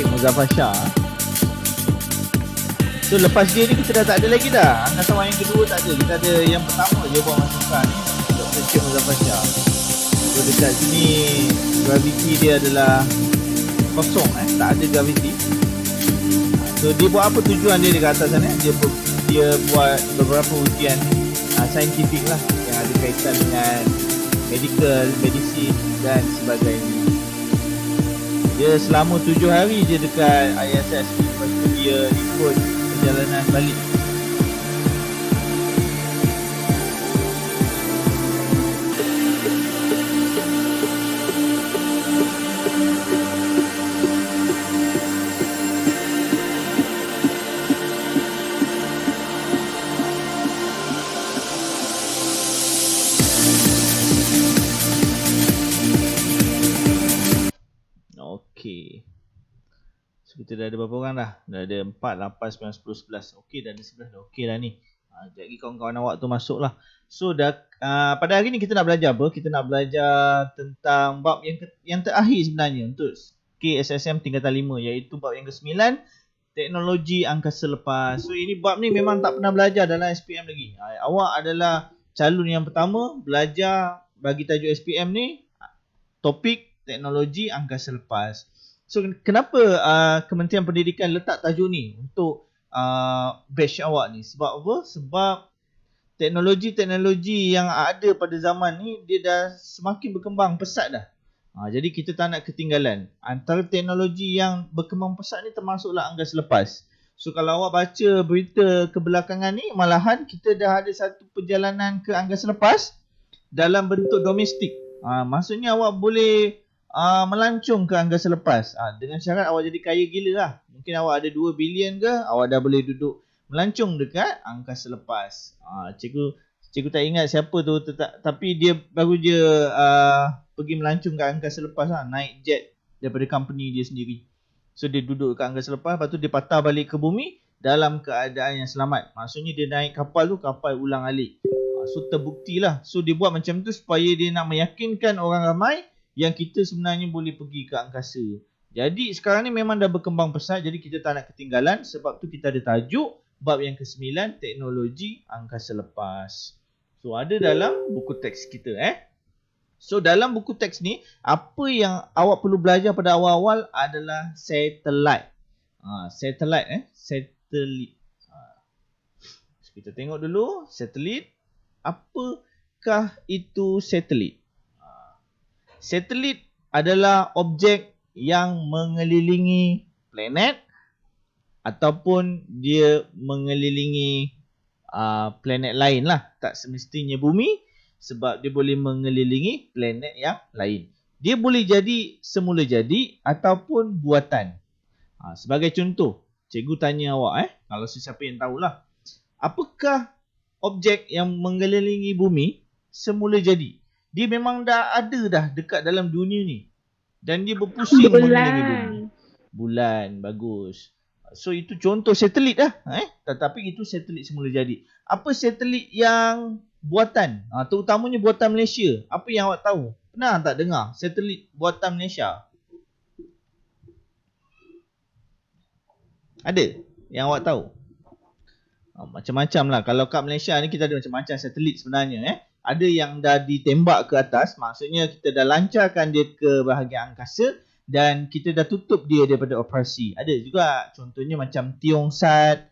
Cik Muzaffar Shah. So lepas dia ni kita dah tak ada lagi dah. Angkasawan yang kedua tak ada. Kita ada yang pertama je buat masukan ni, Dr. Cik Muzaffar Shah. So dekat sini graviti dia adalah kosong, tak ada graviti. So dia buat apa tujuan dia dekat atas sana? Dia buat beberapa ujian saintifik lah yang ada kaitan dengan medical, medicine dan sebagainya. Dia selama 7 hari je dekat ISS. Lepas tu dia ikut perjalanan balik. Okey. So kita dah ada berapa orang dah? Dah ada 4, 8, 9, 10, 11. Okey, dah ada 11 dah. Okey dah ni. Sekejap lagi kawan-kawan awak tu masuk lah. So dah, pada hari ni kita nak belajar apa? Kita nak belajar tentang bab yang terakhir sebenarnya untuk KSSM tingkatan 5, iaitu bab yang ke-9, teknologi angkasa lepas. So ini bab ni memang tak pernah belajar dalam SPM lagi. Awak adalah calon yang pertama belajar bagi tajuk SPM ni, topik teknologi angkasa lepas. So kenapa Kementerian Pendidikan letak tajuk ni untuk batch awak ni? Sebab apa? Sebab teknologi-teknologi yang ada pada zaman ni dia dah semakin berkembang pesat dah. Jadi kita tak nak ketinggalan. Antara teknologi yang berkembang pesat ni termasuklah angkasa lepas. So kalau awak baca berita kebelakangan ni, malahan kita dah ada satu perjalanan ke angkasa lepas dalam bentuk domestik. Maksudnya awak boleh melancong ke angkasa lepas. Dengan syarat awak jadi kaya gila lah. Mungkin awak ada 2 bilion ke, awak dah boleh duduk melancong dekat angkasa lepas. Cikgu tak ingat siapa tu, tapi dia baru je pergi melancong ke angkasa lepas lah, naik jet daripada company dia sendiri. So dia duduk kat angkasa lepas, lepas tu dia patah balik ke bumi dalam keadaan yang selamat. Maksudnya dia naik kapal tu, kapal ulang alik. So terbuktilah. So dia buat macam tu supaya dia nak meyakinkan orang ramai yang kita sebenarnya boleh pergi ke angkasa. Jadi sekarang ni memang dah berkembang pesat, jadi kita tak nak ketinggalan. Sebab tu kita ada tajuk bab yang ke-9, teknologi angkasa lepas. So ada dalam buku teks kita. So dalam buku teks ni, apa yang awak perlu belajar pada awal-awal adalah satelit. Satelit. So, kita tengok dulu satelit. Apakah itu satelit? Satelit adalah objek yang mengelilingi planet ataupun dia mengelilingi planet lain lah. Tak semestinya bumi, sebab dia boleh mengelilingi planet yang lain. Dia boleh jadi semula jadi ataupun buatan. Sebagai contoh, cikgu tanya awak, kalau sesiapa yang tahulah, apakah objek yang mengelilingi bumi semula jadi? Dia memang dah ada dah dekat dalam dunia ni. Dan dia berpusing mengelilingi bumi. Bulan, bagus. So itu contoh satelit lah. Tetapi itu satelit semula jadi. Apa satelit yang buatan? Terutamanya buatan Malaysia. Apa yang awak tahu? Pernah tak dengar satelit buatan Malaysia? Ada yang awak tahu? Macam-macam lah. Kalau kat Malaysia ni kita ada macam-macam satelit sebenarnya. Ada yang dah ditembak ke atas. Maksudnya kita dah lancarkan dia ke bahagian angkasa. Dan kita dah tutup dia daripada operasi. Ada juga contohnya macam Tiongsaat.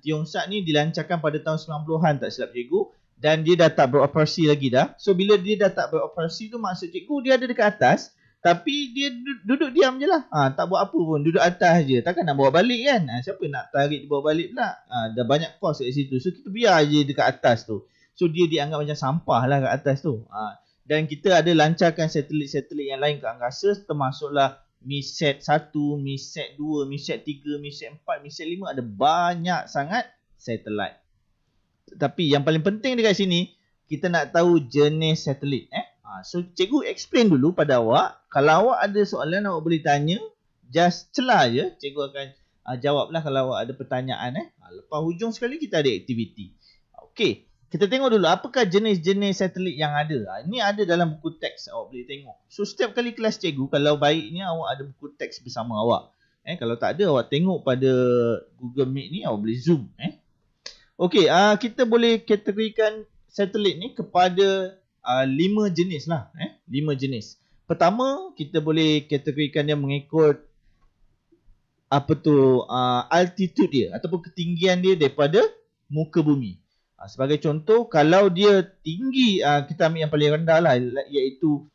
Tiongsaat ni dilancarkan pada tahun 90-an tak silap cikgu. Dan dia dah tak beroperasi lagi dah. So bila dia dah tak beroperasi tu maksud cikgu dia ada dekat atas. Tapi dia duduk diam je lah. Tak buat apa pun. Duduk atas je. Takkan nak bawa balik kan. Siapa nak tarik dia bawa balik pula. Dah banyak kos kat situ. So kita biar je dekat atas tu. So dia dianggap macam sampah lah kat atas tu. Dan kita ada lancarkan satelit-satelit yang lain ke angkasa. Termasuklah MiSat 1, MiSat 2, MiSat 3, MiSat 4, MiSat 5. Ada banyak sangat satelit. Tapi yang paling penting dekat sini, kita nak tahu jenis satelit. So cikgu explain dulu pada awak. Kalau awak ada soalan, awak boleh tanya. Just celah je. Cikgu akan jawablah kalau awak ada pertanyaan. Lepas hujung sekali kita ada aktiviti. Okey. Kita tengok dulu apakah jenis-jenis satelit yang ada. Ini ada dalam buku teks, awak boleh tengok. So setiap kali kelas cikgu, kalau baiknya awak ada buku teks bersama awak. Kalau tak ada, awak tengok pada Google Meet ni, awak boleh zoom. Okey, kita boleh kategorikan satelit ni kepada 5 jenis lah. 5 jenis. Pertama, kita boleh kategorikan dia mengikut altitude dia ataupun ketinggian dia daripada muka bumi. Sebagai contoh, kalau dia tinggi, kita ambil yang paling rendah lah, iaitu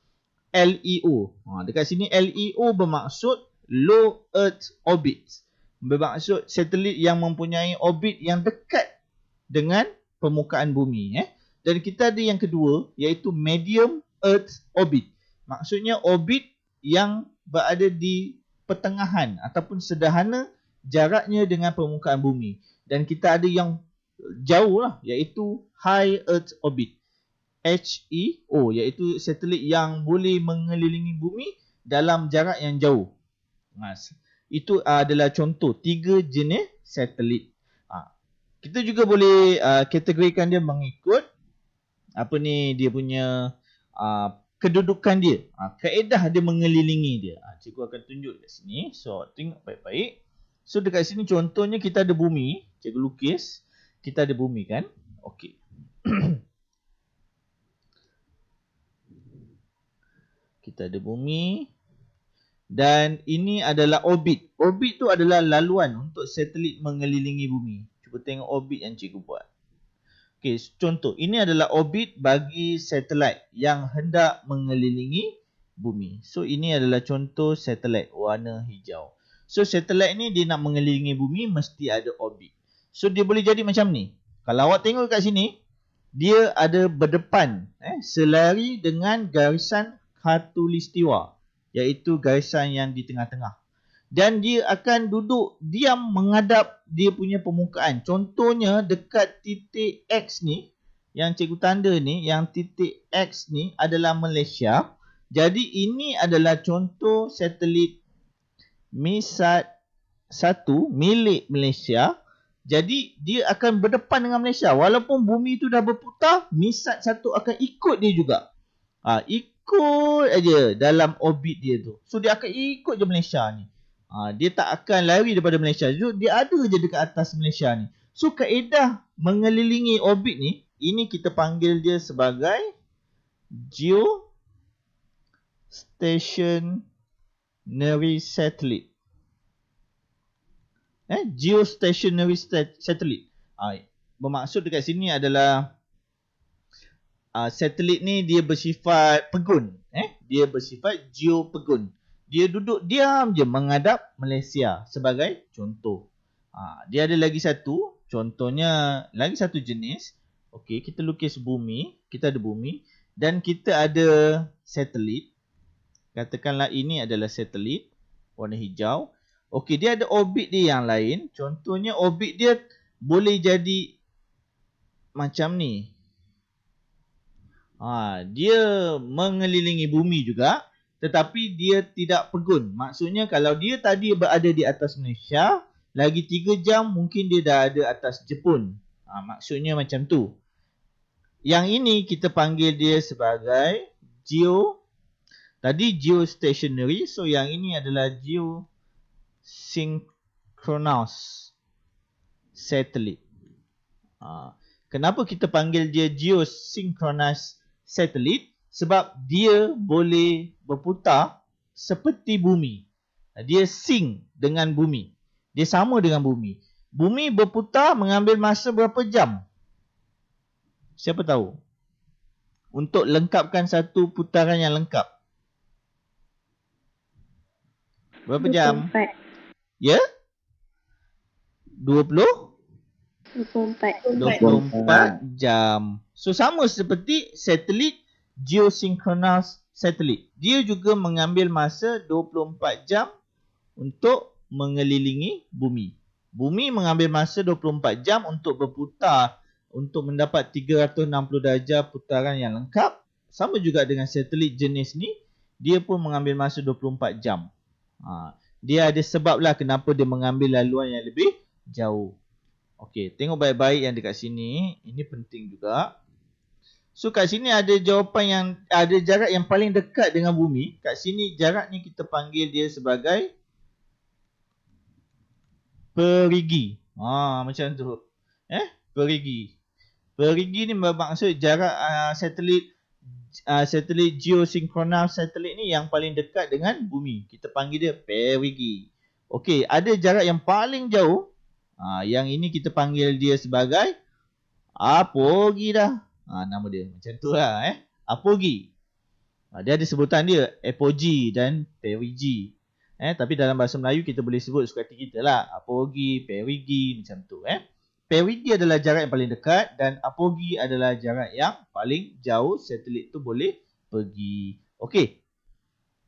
LEO. Dekat sini LEO bermaksud Low Earth Orbit. Bermaksud satelit yang mempunyai orbit yang dekat dengan permukaan bumi. Dan kita ada yang kedua, iaitu Medium Earth Orbit. Maksudnya orbit yang berada di pertengahan ataupun sederhana jaraknya dengan permukaan bumi. Dan kita ada yang jauh lah, iaitu High Earth Orbit. HEO, iaitu satelit yang boleh mengelilingi bumi dalam jarak yang jauh. Itu adalah contoh 3 jenis satelit. Kita juga boleh kategorikan dia mengikut dia punya kedudukan dia. Kaedah dia mengelilingi dia. Cikgu akan tunjuk dekat sini. So, tengok baik-baik. So, dekat sini contohnya kita ada bumi. Cikgu lukis. Kita ada bumi kan. Okey. Kita ada bumi. Dan ini adalah orbit. Orbit tu adalah laluan untuk satelit mengelilingi bumi. Cuba tengok orbit yang cikgu buat. Okey, contoh. Ini adalah orbit bagi satelit yang hendak mengelilingi bumi. So, ini adalah contoh satelit warna hijau. So, satelit ni dia nak mengelilingi bumi mesti ada orbit. So, dia boleh jadi macam ni. Kalau awak tengok kat sini, dia ada berdepan. Selari dengan garisan khatulistiwa, iaitu garisan yang di tengah-tengah. Dan dia akan duduk diam menghadap dia punya permukaan. Contohnya dekat titik X ni, yang cikgu tanda ni, yang titik X ni adalah Malaysia. Jadi ini adalah contoh satelit MISAT-1 milik Malaysia. Jadi dia akan berdepan dengan Malaysia. Walaupun bumi tu dah berputar, MISAT-1 akan ikut dia juga. Ikut aja dalam orbit dia tu. So dia akan ikut je Malaysia ni. Dia tak akan lari daripada Malaysia. Dia ada je dekat atas Malaysia ni. So kaedah mengelilingi orbit ni, ini kita panggil dia sebagai geostationary satellite. Geostationary satellite. Bermaksud dekat sini adalah satelit ni dia bersifat pegun. Dia bersifat geopegun. Dia duduk diam je menghadap Malaysia sebagai contoh. Dia ada lagi satu. Contohnya lagi satu jenis. Okey, kita lukis bumi. Kita ada bumi. Dan kita ada satelit. Katakanlah ini adalah satelit warna hijau. Okey, dia ada orbit dia yang lain. Contohnya orbit dia boleh jadi macam ni. Dia mengelilingi bumi juga, tetapi dia tidak pegun. Maksudnya kalau dia tadi berada di atas Malaysia, lagi 3 jam mungkin dia dah ada atas Jepun. Maksudnya macam tu. Yang ini kita panggil dia sebagai geostationary. So yang ini adalah geosynchronous satellite. Kenapa kita panggil dia geosynchronous satellite? Sebab dia boleh berputar seperti bumi. Dia sync dengan bumi. Dia sama dengan bumi. Bumi berputar mengambil masa berapa jam? Siapa tahu? Untuk lengkapkan satu putaran yang lengkap. Berapa jam? 24. Ya? 24 jam. So sama seperti satelit geosynchronous satellite. Dia juga mengambil masa 24 jam untuk mengelilingi bumi. Bumi mengambil masa 24 jam untuk berputar untuk mendapat 360 darjah putaran yang lengkap. Sama juga dengan satelit jenis ni, dia pun mengambil masa 24 jam. Dia ada sebab lah kenapa dia mengambil laluan yang lebih jauh. Okey, tengok baik-baik yang dekat sini. Ini penting juga. So kat sini ada jawapan yang ada jarak yang paling dekat dengan bumi. Kat sini jarak ni kita panggil dia sebagai perigi. Macam tu. Perigi. Perigi ni bermaksud jarak satelit geosynchronous satelit ni yang paling dekat dengan bumi. Kita panggil dia perigi. Okey, ada jarak yang paling jauh. Yang ini kita panggil dia sebagai apogee dah. Nama dia macam tu lah apogee. Dia ada sebutan dia, apogee dan perigi. Tapi dalam bahasa Melayu kita boleh sebut suka hati kita lah. Apogee, perigi macam tu Perigi adalah jarak yang paling dekat dan apogee adalah jarak yang paling jauh satelit tu boleh pergi. Okey.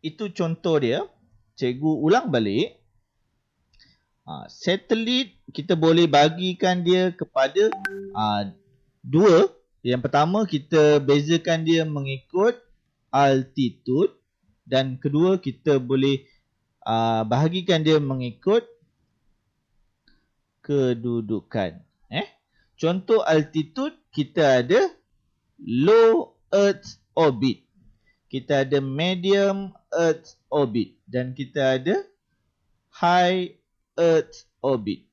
Itu contoh dia. Cikgu ulang balik. Satelit kita boleh bagikan dia kepada dua. Yang pertama kita bezakan dia mengikut altitude dan kedua kita boleh bahagikan dia mengikut kedudukan. Contoh altitude kita ada low Earth orbit. Kita ada medium Earth orbit dan kita ada high Earth orbit.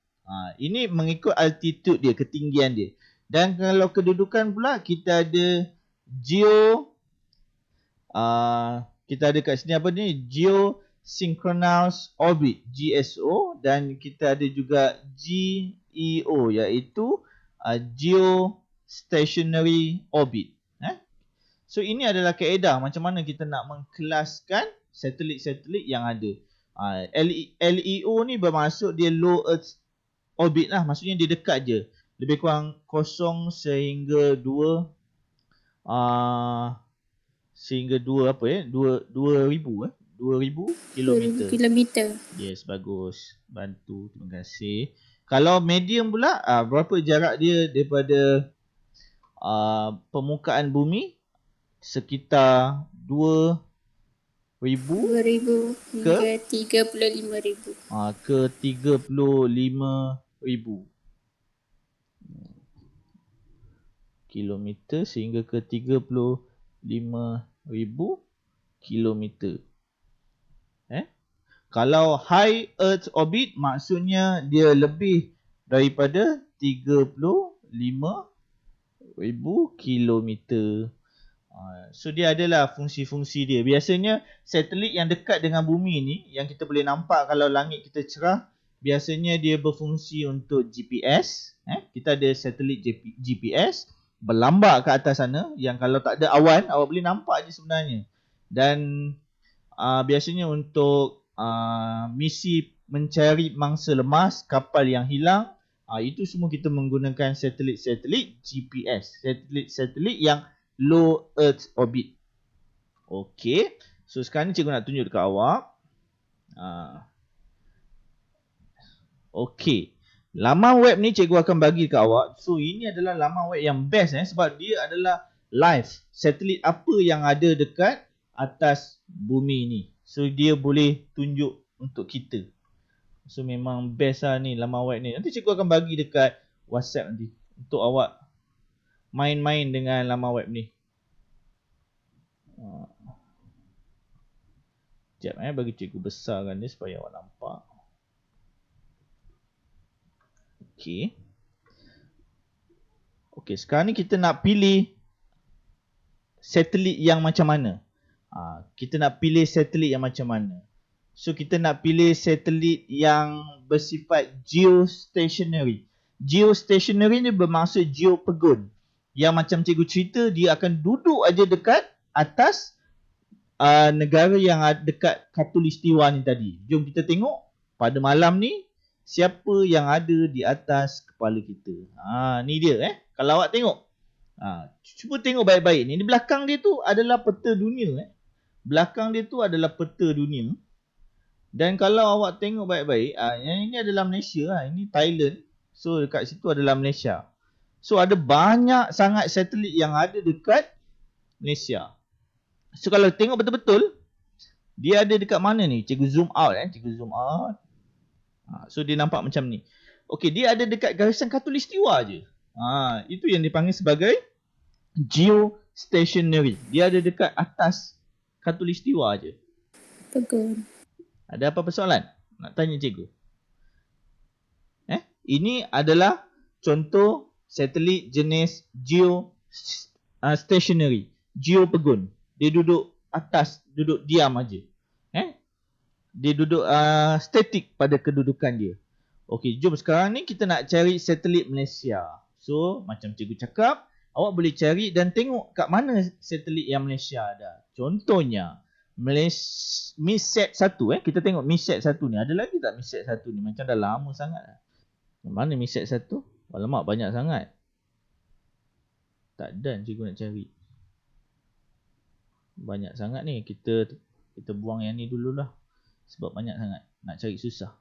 Ini mengikut altitude dia, ketinggian dia. Dan kalau kedudukan pula kita ada kita ada kat sini apa ni? Geosynchronous orbit, GSO, dan kita ada juga GEO iaitu geostationary orbit. So ini adalah kaedah macam mana kita nak mengkelaskan satelit-satelit yang ada. LEO ni bermaksud dia low Earth orbit lah. Maksudnya dia dekat je. Lebih kurang 0 sehingga 2 2000 kilometer. Yes, bagus. Bantu. Terima kasih. Kalau medium pula, berapa jarak dia daripada permukaan bumi? Sekitar 2000 hingga 35,000. Ke 35,000 kilometer sehingga ke 35,000 kilometer. Kalau high Earth orbit maksudnya dia lebih daripada 35,000 kilometer. So dia adalah fungsi-fungsi dia. Biasanya satelit yang dekat dengan bumi ni yang kita boleh nampak kalau langit kita cerah, biasanya dia berfungsi untuk GPS. Kita ada satelit GPS berlambak ke atas sana yang kalau tak ada awan awak boleh nampak je sebenarnya. Dan biasanya untuk misi mencari mangsa lemas, kapal yang hilang, itu semua kita menggunakan satelit-satelit GPS, satelit-satelit yang low Earth orbit. Okey. So sekarang ni cikgu nak tunjuk dekat awak. Okey. Laman web ni cikgu akan bagi dekat awak. So ini adalah laman web yang best sebab dia adalah live. Satelit apa yang ada dekat atas bumi ni. So dia boleh tunjuk untuk kita. So memang best lah ni laman web ni. Nanti cikgu akan bagi dekat WhatsApp nanti untuk awak main-main dengan laman web ni. Sekejap bagi cikgu besarkan dia supaya awak nampak. Okey. Okey, sekarang ni kita nak pilih satelit yang macam mana. Kita nak pilih satelit yang macam mana. So kita nak pilih satelit yang bersifat geostationary. Geostationary ni bermaksud geopegun. Yang macam cikgu cerita, dia akan duduk aja dekat atas negara yang dekat khatulistiwa ni tadi. Jom kita tengok pada malam ni siapa yang ada di atas kepala kita. Ni dia Kalau awak tengok. Cuba tengok baik-baik ni. Di belakang dia tu adalah peta dunia Belakang dia tu adalah peta dunia. Dan kalau awak tengok baik-baik, yang ini adalah Malaysia Ini Thailand. So dekat situ adalah Malaysia. So ada banyak sangat satelit yang ada dekat Malaysia. So kalau tengok betul-betul, dia ada dekat mana ni? Cikgu zoom out Cikgu zoom out. So dia nampak macam ni. Okey, dia ada dekat garisan khatulistiwa je. Itu yang dipanggil sebagai geostationary. Dia ada dekat atas khatulistiwa je. Pegun. Ada apa persoalan? Nak tanya cikgu? Ini adalah contoh satelit jenis stationary, geopegun. Dia duduk atas, duduk diam aja. Dia duduk statik pada kedudukan dia. Okey, jom sekarang ni kita nak cari satelit Malaysia. So, macam cikgu cakap, awak boleh cari dan tengok kat mana satelit yang Malaysia ada. Contohnya, MISAT 1. Kita tengok MISAT 1 ni. Ada lagi tak MISAT 1 ni? Macam dah lama sangat. Mana MISAT 1? Alamak, banyak sangat. Tak dan cikgu nak cari. Banyak sangat ni. Kita buang yang ni dululah. Sebab banyak sangat. Nak cari susah.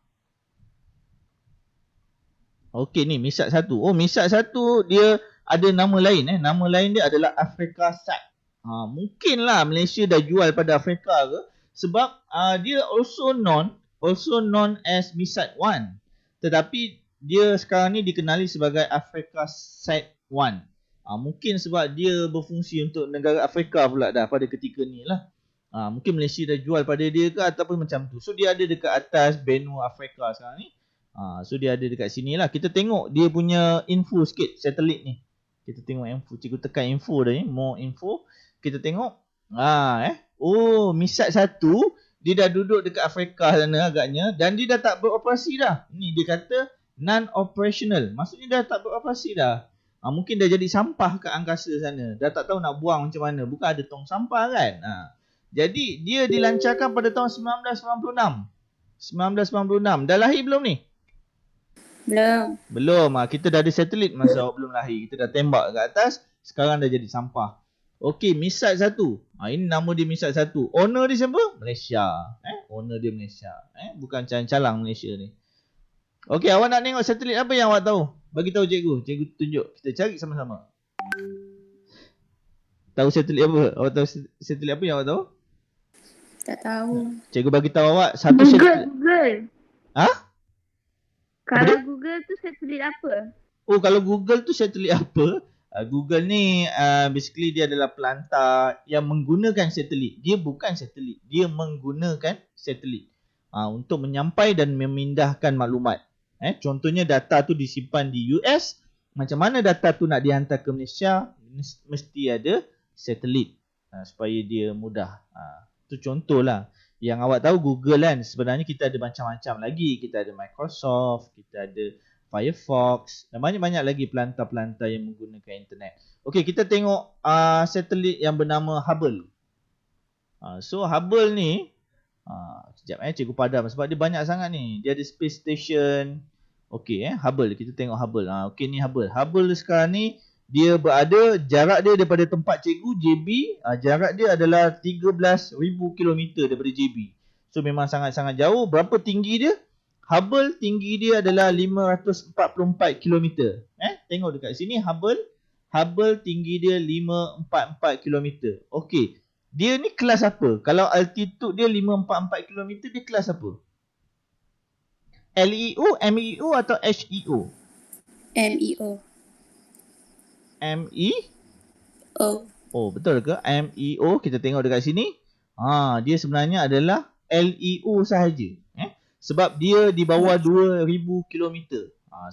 Okey ni MISAT 1. Oh, MISAT 1 dia ada nama lain. Nama lain dia adalah Africa Sat. Mungkinlah Malaysia dah jual pada Afrika ke. Sebab dia also known as MISAT 1. Tetapi dia sekarang ni dikenali sebagai Africa Sat 1. Mungkin sebab dia berfungsi untuk negara Afrika pula dah pada ketika ni lah. Mungkin Malaysia dah jual pada dia ke ataupun macam tu. So dia ada dekat atas benua Afrika sekarang ni. So dia ada dekat sini lah. Kita tengok dia punya info sikit satelit ni. Kita tengok info. Cikgu tekan info dah ni. More info. Kita tengok. Oh, MISAT 1. Dia dah duduk dekat Afrika sana agaknya. Dan dia dah tak beroperasi dah. Ni dia kata non-operational. Maksudnya dah tak beroperasi dah. Mungkin dah jadi sampah kat angkasa sana. Dah tak tahu nak buang macam mana. Bukan ada tong sampah kan. Jadi dia dilancarkan pada tahun 1996. Dah lahir belum ni? Belum. Kita dah ada satelit masa awak belum lahir. Kita dah tembak kat atas. Sekarang dah jadi sampah. Okey, MISAT 1. Ini nama dia MISAT 1. Owner dia siapa? Malaysia. Owner dia Malaysia. Bukan calang-calang Malaysia ni. Okey, awak nak tengok satelit apa yang awak tahu? Bagi tahu cikgu. Cikgu tunjuk. Kita cari sama-sama. Tahu satelit apa? Awak tahu satelit apa yang awak tahu? Tak tahu. Cikgu bagi tahu awak satu Google. Kalau Google tu satelit apa? Oh, kalau Google tu satelit apa? Google ni basically dia adalah pelantar yang menggunakan satelit. Dia bukan satelit. Dia menggunakan satelit untuk menyampai dan memindahkan maklumat. Contohnya data tu disimpan di US. Macam mana data tu nak dihantar ke Malaysia? Mesti ada satelit supaya dia mudah. Itu contohlah. Yang awak tahu Google kan, sebenarnya kita ada macam-macam lagi. Kita ada Microsoft, kita ada Firefox dan banyak-banyak lagi pelantar-pelantar yang menggunakan internet. Okey, kita tengok satelit yang bernama Hubble. So Hubble ni, sekejap cikgu padam sebab dia banyak sangat ni. Dia ada space station. Okey, Hubble. Kita tengok Hubble. Okey, ni Hubble. Hubble sekarang ni dia berada, jarak dia daripada tempat cikgu JB, jarak dia adalah 13,000 km daripada JB. So memang sangat-sangat jauh. Berapa tinggi dia? Hubble tinggi dia adalah 544 km. Tengok dekat sini Hubble tinggi dia 544 km. Okey. Dia ni kelas apa? Kalau altitude dia 544 km, dia kelas apa? LEO, MEO atau HEO? MEO. Oh, betul ke? MEO, kita tengok dekat sini. Dia sebenarnya adalah LEO sahaja. Sebab dia di bawah 2,000 km.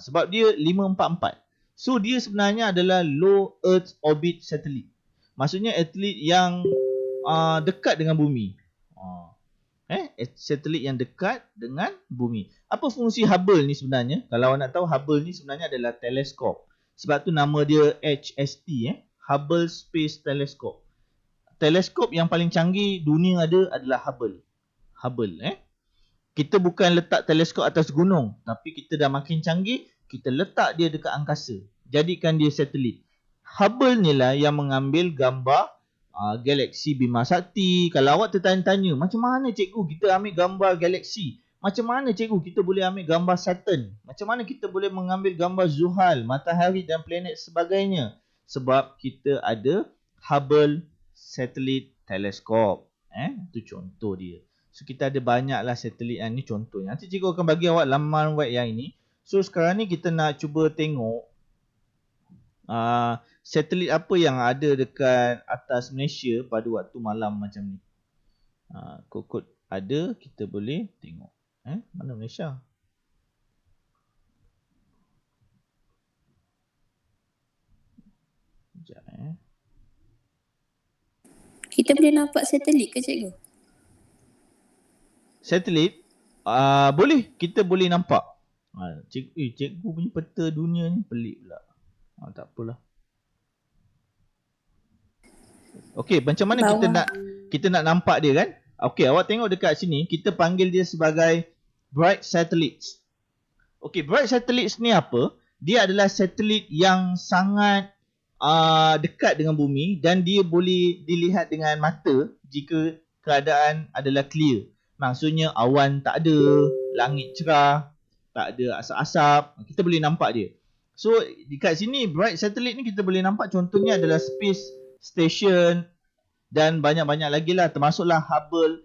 Sebab dia 544. So dia sebenarnya adalah low Earth orbit satellite. Maksudnya satelit yang dekat dengan bumi. Satelit yang dekat dengan bumi. Apa fungsi Hubble ni sebenarnya? Kalau awak nak tahu, Hubble ni sebenarnya adalah teleskop. Sebab tu nama dia HST, Hubble Space Telescope. Teleskop yang paling canggih dunia ada adalah Hubble. Kita bukan letak teleskop atas gunung, tapi kita dah makin canggih, kita letak dia dekat angkasa. Jadikan dia satelit. Hubble ni lah yang mengambil gambar galaksi Bima Sakti. Kalau awak tertanya-tanya, macam mana cikgu kita ambil gambar galaksi? Macam mana cikgu kita boleh ambil gambar Saturn? Macam mana kita boleh mengambil gambar Zuhal, matahari dan planet sebagainya? Sebab kita ada Hubble Satellite Telescope. Itu contoh dia. So kita ada banyaklah satelit yang ni contohnya. Nanti cikgu akan bagi awak laman web yang ini. So sekarang ni kita nak cuba tengok satelit apa yang ada dekat atas Malaysia pada waktu malam macam ni. Kod-kod ada, kita boleh tengok. Mana Malaysia? Kita boleh nampak satelit ke cikgu? Satelit boleh, kita boleh nampak. Cikgu punya peta dunia ni pelik pula. Tak apalah. Okey, macam mana kita nak nampak dia kan? Okey, awak tengok dekat sini, kita panggil dia sebagai bright satellites. Okey, bright satellites ni apa? Dia adalah satelit yang sangat dekat dengan bumi dan dia boleh dilihat dengan mata jika keadaan adalah clear. Maksudnya awan tak ada, langit cerah, tak ada asap-asap, kita boleh nampak dia. So dekat sini bright satellite ni kita boleh nampak, contohnya adalah Space Station dan banyak-banyak lagi lah, termasuklah Hubble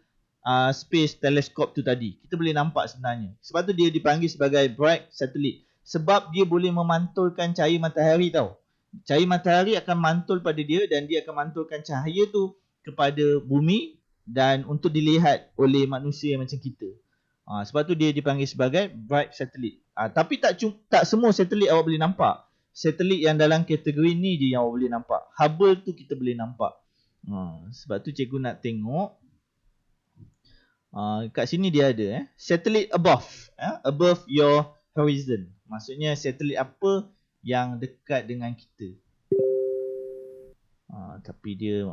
Space Telescope tu tadi. Kita boleh nampak sebenarnya. Sebab tu dia dipanggil sebagai bright satellite, sebab dia boleh memantulkan cahaya matahari tau. Cahaya matahari akan mantul pada dia dan dia akan mantulkan cahaya tu kepada bumi dan untuk dilihat oleh manusia macam kita. Sebab tu dia dipanggil sebagai bright satellite. Tapi tak semua satelit awak boleh nampak. Satelit yang dalam kategori ni je yang awak boleh nampak. Hubble tu kita boleh nampak. Sebab tu cikgu nak tengok. Kat sini dia ada satellite above. Above your horizon. Maksudnya satelit apa yang dekat dengan kita. Tapi dia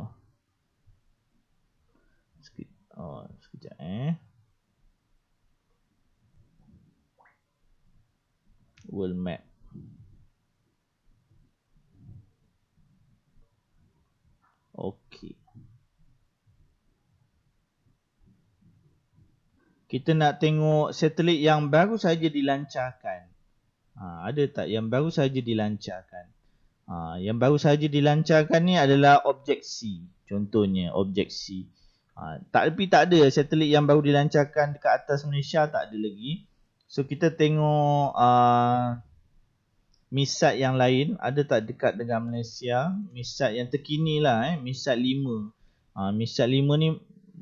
sekejap world map. Okey. Kita nak tengok satelit yang baru saja dilancarkan. Ada tak yang baru saja dilancarkan? Yang baru saja dilancarkan ni adalah Object C. Contohnya Object C. Tapi tak ada satelit yang baru dilancarkan dekat atas Malaysia, tak ada lagi. So kita tengok MISAT yang lain ada tak dekat dengan Malaysia. MISAT yang terkini lah MISAT 5. MISAT 5 ni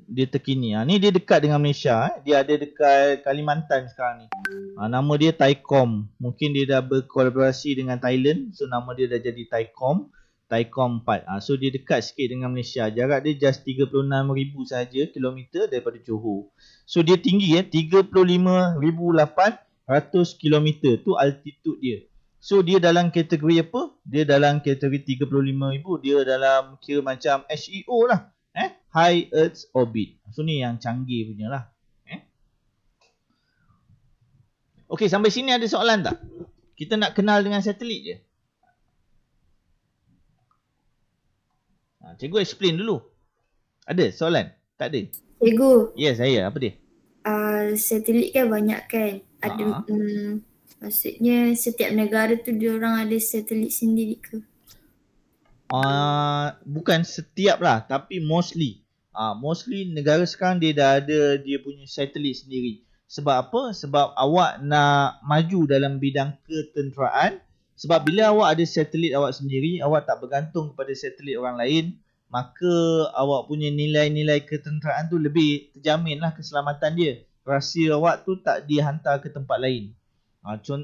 dia terkini. Ni dia dekat dengan Malaysia. Dia ada dekat Kalimantan sekarang ni. Nama dia Thaicom. Mungkin dia dah berkolaborasi dengan Thailand. So nama dia dah jadi Thaicom. Thaicom 4. So dia dekat sikit dengan Malaysia. Jarak dia just 36,000 sahaja kilometer daripada Johor. So dia tinggi 35,800 kilometer. Tu altitude dia. So dia dalam kategori apa? Dia dalam kategori 35,000. Dia dalam kira macam HEO lah. High Earth Orbit. So ni yang canggih punya lah. Okey, sampai sini ada soalan tak? Kita nak kenal dengan satelit je. Cikgu explain dulu. Ada soalan? Tak ada? Cikgu. Yes, saya. Apa dia? Satelit kan banyak kan? Ada maksudnya setiap negara tu diorang ada satelit sendiri ke? Bukan setiap lah, tapi mostly. Mostly negara sekarang dia dah ada dia punya satelit sendiri. Sebab apa? Sebab awak nak maju dalam bidang ketenteraan. Sebab bila awak ada satelit awak sendiri, awak tak bergantung kepada satelit orang lain, maka awak punya nilai-nilai ketenteraan tu lebih terjamin lah keselamatan dia. Rahsia awak tu tak dihantar ke tempat lain.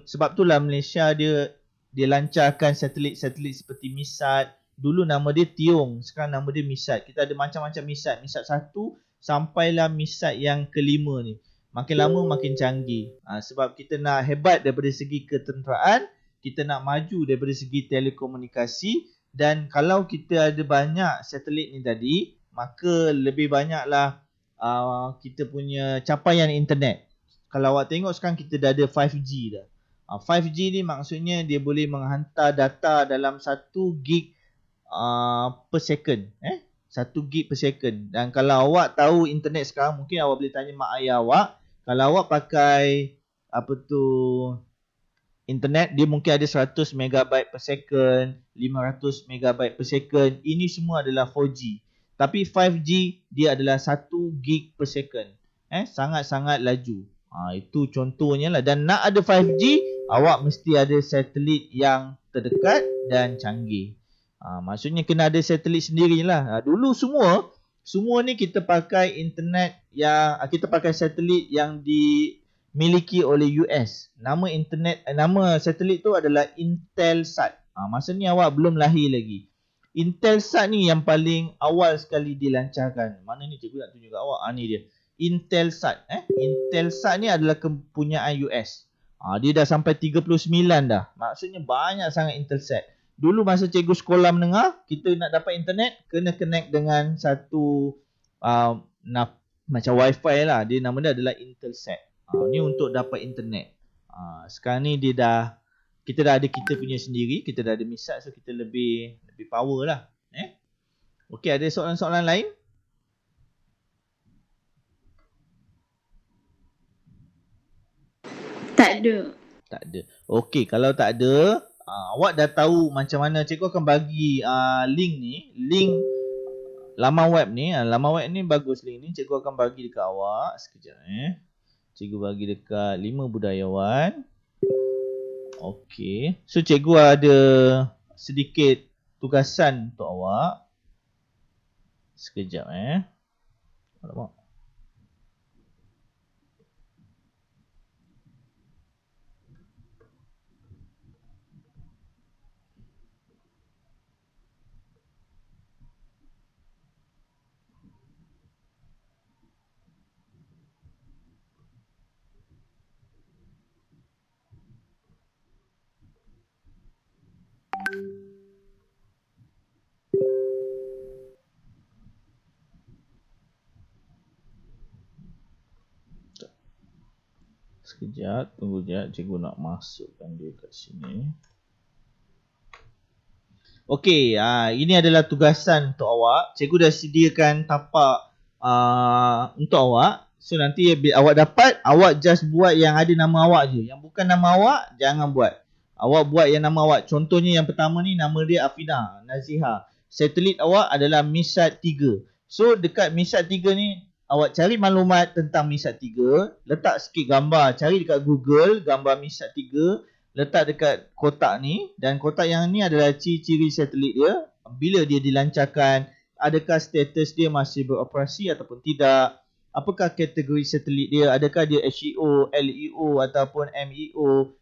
Sebab itulah Malaysia dia lancarkan satelit-satelit seperti MISAT. Dulu nama dia Tiong, sekarang nama dia MISAT. Kita ada macam-macam MISAT. MISAT 1 sampailah MISAT yang kelima ni. Makin lama makin canggih. Sebab kita nak hebat daripada segi ketenteraan, kita nak maju daripada segi telekomunikasi, dan kalau kita ada banyak satelit ni tadi, maka lebih banyaklah kita punya capaian internet. Kalau awak tengok sekarang kita dah ada 5G dah. 5G ni maksudnya dia boleh menghantar data dalam 1 gig per second. 1 gig per second. Dan kalau awak tahu internet sekarang, mungkin awak boleh tanya mak ayah awak. Kalau awak pakai internet, dia mungkin ada 100 megabyte per second, 500 megabyte per second. Ini semua adalah 4G. Tapi 5G dia adalah 1 gig per second. Sangat-sangat laju. Itu contohnya lah. Dan nak ada 5G, awak mesti ada satelit yang terdekat dan canggih. Maksudnya kena ada satelit sendirilah. Dulu semua ni kita pakai internet yang kita pakai satelit yang dimiliki oleh US. Nama satelit tu adalah Intelsat. Masa ni awak belum lahir lagi. Intelsat ni yang paling awal sekali dilancarkan. Mana ni cikgu nak tunjuk kat awak? Ni dia. Intelsat. Intelsat ni adalah kepunyaan US. Dia dah sampai 39 dah. Maksudnya banyak sangat Intelsat. Dulu masa cikgu sekolah menengah, kita nak dapat internet, kena connect dengan satu macam wifi lah. Dia nama dia adalah Intelsat. Ni untuk dapat internet. Sekarang ni kita dah ada kita punya sendiri, kita dah ada Misat, so kita lebih power lah. Okey, ada soalan-soalan lain? Tak ada. Tak ada. Okey, kalau tak ada, awak dah tahu macam mana. Cikgu akan bagi link ni, link laman web ni. Laman web ni bagus, link ni cikgu akan bagi dekat awak. Sekejap cikgu bagi dekat 5 budayawan. Okey. So cikgu ada sedikit tugasan untuk awak. Sekejap Alamak. Sekejap, tunggu sekejap. Cikgu nak masukkan dia kat sini. Okey, ini adalah tugasan untuk awak. Cikgu dah sediakan tapak untuk awak. So nanti bila awak dapat, awak just buat yang ada nama awak je. Yang bukan nama awak, jangan buat. Awak buat yang nama awak. Contohnya yang pertama ni, nama dia Afina Naziha. Satelit awak adalah Misat 3. So dekat Misat 3 ni, awak cari maklumat tentang Misat 3, letak sikit gambar, cari dekat Google gambar Misat 3, letak dekat kotak ni, dan kotak yang ni adalah ciri-ciri satelit dia, bila dia dilancarkan, adakah status dia masih beroperasi ataupun tidak, apakah kategori satelit dia, adakah dia HEO, LEO ataupun MEO,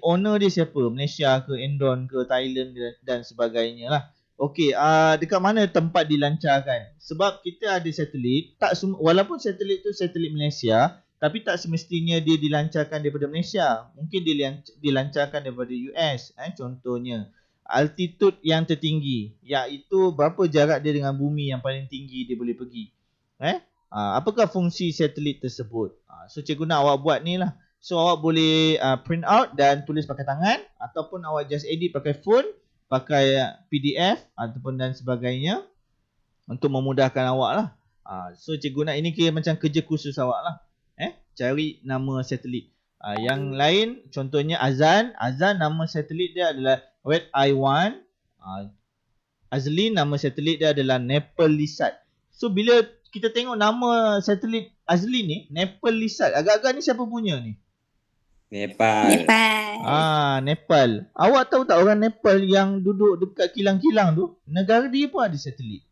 owner dia siapa, Malaysia ke, Indon ke, Thailand dan sebagainya lah. Okey, dekat mana tempat dilancarkan? Sebab kita ada satelit, walaupun satelit tu satelit Malaysia, tapi tak semestinya dia dilancarkan daripada Malaysia. Mungkin dia dilancarkan daripada US. Contohnya, altitude yang tertinggi, iaitu berapa jarak dia dengan bumi yang paling tinggi dia boleh pergi. Apakah fungsi satelit tersebut? So cikgu nak awak buat ni lah. So awak boleh print out dan tulis pakai tangan, ataupun awak just edit pakai phone, pakai PDF ataupun dan sebagainya untuk memudahkan awak lah. So cikgu nak ini kira macam kerja khusus awak lah. Cari nama satelit. Yang lain contohnya Azan. Azan nama satelit dia adalah Red Eye 1. Azlin nama satelit dia adalah Nepalisat. So bila kita tengok nama satelit Azlin ni, Nepalisat, agak-agak ni siapa punya ni? Nepal. Nepal. Awak tahu tak orang Nepal yang duduk dekat kilang-kilang tu, negara dia pun ada satelit.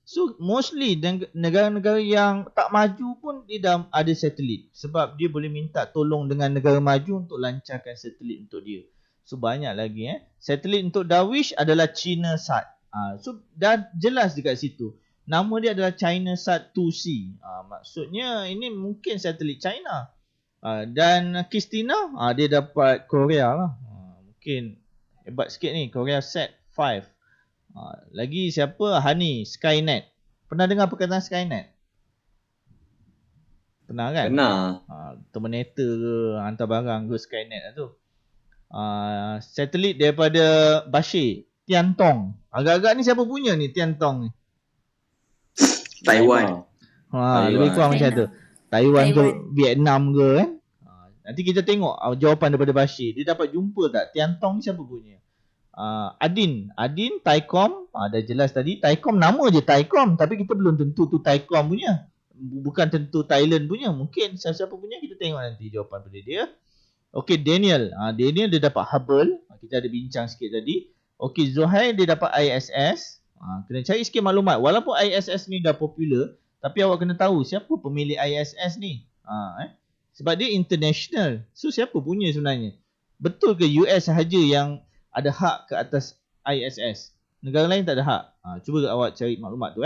So mostly negara-negara yang tak maju pun dia dah ada satelit. Sebab dia boleh minta tolong dengan negara maju untuk lancarkan satelit untuk dia. So banyak lagi Satelit untuk Darwish adalah ChinaSat. So dah jelas dekat situ. Nama dia adalah ChinaSat 2C. Maksudnya ini mungkin satelit China. Dan Kistina dia dapat Korea lah. Mungkin hebat sikit ni, Korea Sat 5. Lagi siapa? Hani, Skynet. Pernah dengar perkataan Skynet? Pernah kan? Pernah. Terminator ke, hantar barang ke, Skynet lah tu. Satelit daripada Bashir, Tiantong. Agak-agak ni siapa punya ni Tiantong ni? Taiwan. Lebih kurang macam tu. Taiwan ke Vietnam ke kan? Nanti kita tengok jawapan daripada Bashir. Dia dapat jumpa tak Tiantong ni siapa punya? Adin, Taikom, dah jelas tadi. Taikom nama je Taikom, tapi kita belum tentu tu Taikom punya. Bukan tentu Thailand punya. Mungkin siapa punya, kita tengok nanti jawapan pada dia. Okey, Daniel. Daniel dia dapat Hubble. Kita ada bincang sikit tadi. Okey, Zuhair dia dapat ISS. Kena cari sikit maklumat. Walaupun ISS ni dah popular, tapi awak kena tahu siapa pemilik ISS ni. Sebab dia international. So siapa punya sebenarnya? Betul ke US sahaja yang ada hak ke atas ISS? Negara lain tak ada hak. Cuba awak cari maklumat tu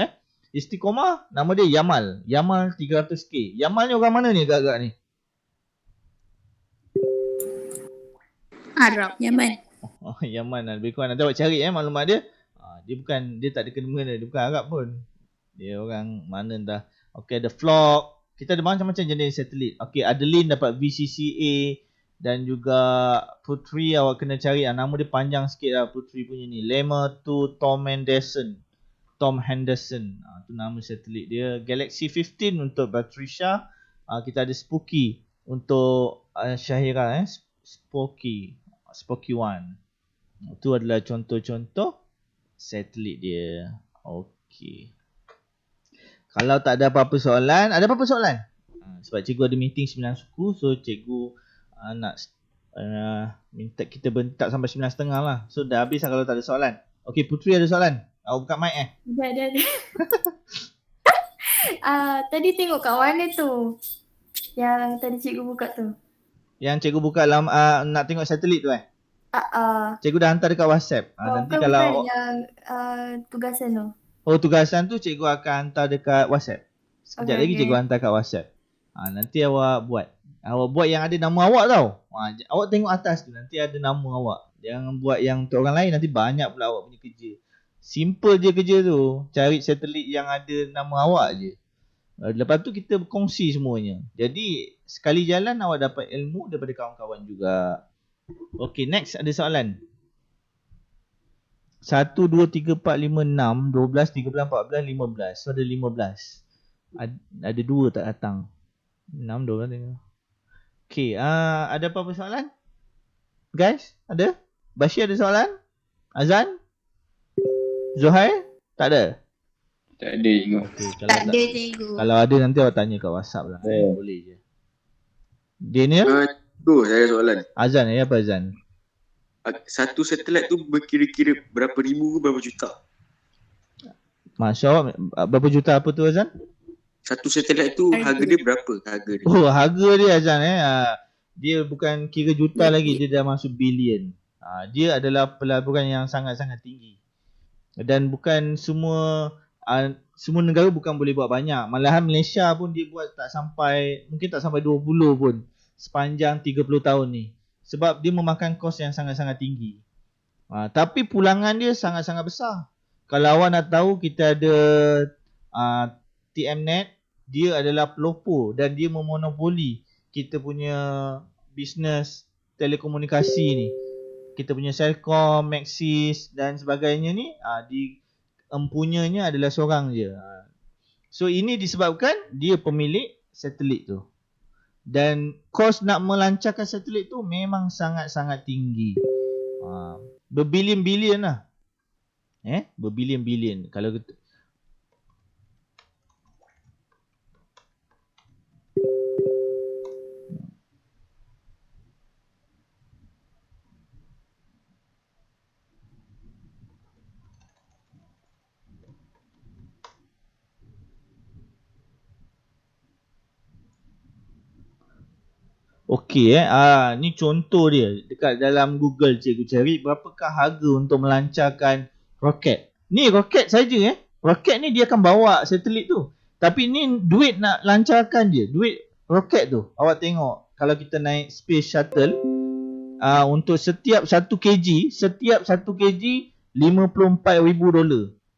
Istiqomah nama dia Yamal. Yamal 300k. Yamal ni orang mana ni agak-agak ni? Arab, Yaman. Yaman lah. Lebih kurang nanti awak cari maklumat dia. Dia tak ada kena-mengena. Dia bukan Arab pun. Dia orang mana dah. Okay, ada Flock. Kita ada macam-macam jenis satelit. Okay, Adeline dapat VCCA. Dan juga Putri awak kena cari. Nama dia panjang sikit lah Putri punya ni. Lemur 2 Tom Henderson. Tu nama satelit dia. Galaxy 15 untuk Patricia. Kita ada Spooky untuk Syahira. Spooky 1. Itu adalah contoh-contoh satelit dia. Okey. Kalau tak ada apa-apa soalan, ada apa-apa soalan? Sebab cikgu ada meeting 9 suku, so cikgu nak minta kita bentak sampai 9.30 lah. So dah habis lah kalau tak ada soalan. Okey, Putri ada soalan? Awak buka mic Ada. Tadi tengok kat mana tu? Yang tadi cikgu buka tu. Yang cikgu buka nak tengok satelit tu Cikgu dah hantar dekat WhatsApp. Nanti kalau yang tugasan tu. Tugasan tu cikgu akan hantar dekat WhatsApp. Sekejap lagi cikgu hantar kat WhatsApp. Nanti awak buat. Awak buat yang ada nama awak tau. Awak tengok atas tu nanti ada nama awak. Jangan buat yang untuk orang lain, nanti banyak pula awak punya kerja. Simple je kerja tu. Cari satelit yang ada nama awak je. Lepas tu kita berkongsi semuanya. Jadi sekali jalan awak dapat ilmu daripada kawan-kawan juga. Okay, next ada soalan. 1, 2, 3, 4, 5, 6, 12, 13, 14, 15. So ada 15. Ada 2 tak datang. 6, 12, 13. Okay, ada apa-apa soalan? Guys, ada? Bashir ada soalan? Azan? Zuhair? Tak ada? Tak ada cikgu. Okay, Tak ada cikgu. Kalau ada nanti awak tanya kat WhatsApp lah. Boleh je. Daniel? Tu saya ada soalan. Azan apa Azan? Satu satelit tu berkira-kira berapa ribu ke berapa juta? Masya Allah. Berapa juta apa tu Azan? Satu satelit tu harga dia berapa harga dia? Harga dia Azan dia bukan kira juta lagi, dia dah masuk bilion. Dia adalah pelaburan yang sangat-sangat tinggi. Dan bukan semua negara bukan boleh buat banyak. Malahan Malaysia pun dia buat mungkin tak sampai 20 pun sepanjang 30 tahun ni. Sebab dia memakan kos yang sangat-sangat tinggi. Tapi pulangan dia sangat-sangat besar. Kalau awak nak tahu, kita ada TMNet, dia adalah pelopor dan dia memonopoli kita punya bisnes telekomunikasi ni. Kita punya Celcom, Maxis dan sebagainya ni empunyanya adalah seorang je. So ini disebabkan dia pemilik satelit tu. Dan kos nak melancarkan satelit tu memang sangat-sangat tinggi. Berbilion-bilion lah. Berbilion-bilion. Kalau kita Okey ni contoh dia dekat dalam Google cikgu cari berapakah harga untuk melancarkan roket. Ni roket saja Roket ni dia akan bawa satelit tu. Tapi ni duit nak lancarkan je. Duit roket tu. Awak tengok kalau kita naik space shuttle untuk setiap 1 kg, $54,000.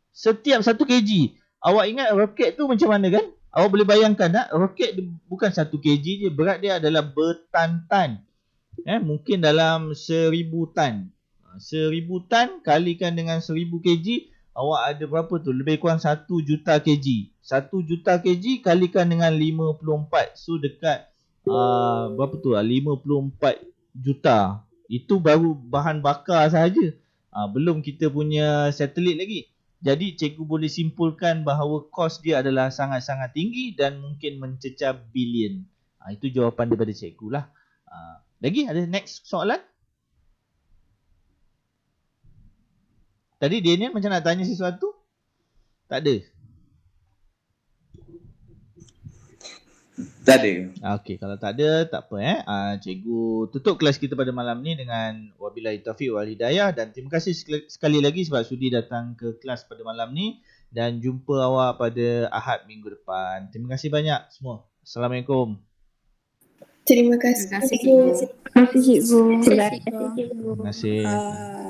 Setiap 1 kg. Awak ingat roket tu macam mana kan? Awak boleh bayangkan tak? Roket bukan 1 kg je. Berat dia adalah bertan-tan. Mungkin dalam 1,000 tan. 1,000 tan kalikan dengan 1,000 kg. Awak ada berapa tu? Lebih kurang 1 juta kg. 1 juta kg kalikan dengan 54. So dekat berapa tu? 54 juta. Itu baru bahan bakar sahaja. Belum kita punya satelit lagi. Jadi cikgu boleh simpulkan bahawa kos dia adalah sangat-sangat tinggi dan mungkin mencecah bilion. Itu jawapan daripada cikgu lah. Lagi ada next soalan? Tadi Daniel macam nak tanya sesuatu? Tak ada? Tak ada. Okey, kalau tak ada, tak apa cikgu tutup kelas kita pada malam ni dengan wabillahi taufiq wal hidayah dan terima kasih sekali lagi sebab sudi datang ke kelas pada malam ni dan jumpa awak pada Ahad minggu depan. Terima kasih banyak semua. Assalamualaikum. Terima kasih. Terima kasih, cikgu. Terima kasih cikgu. Terima kasih, cikgu. Terima kasih. Bye.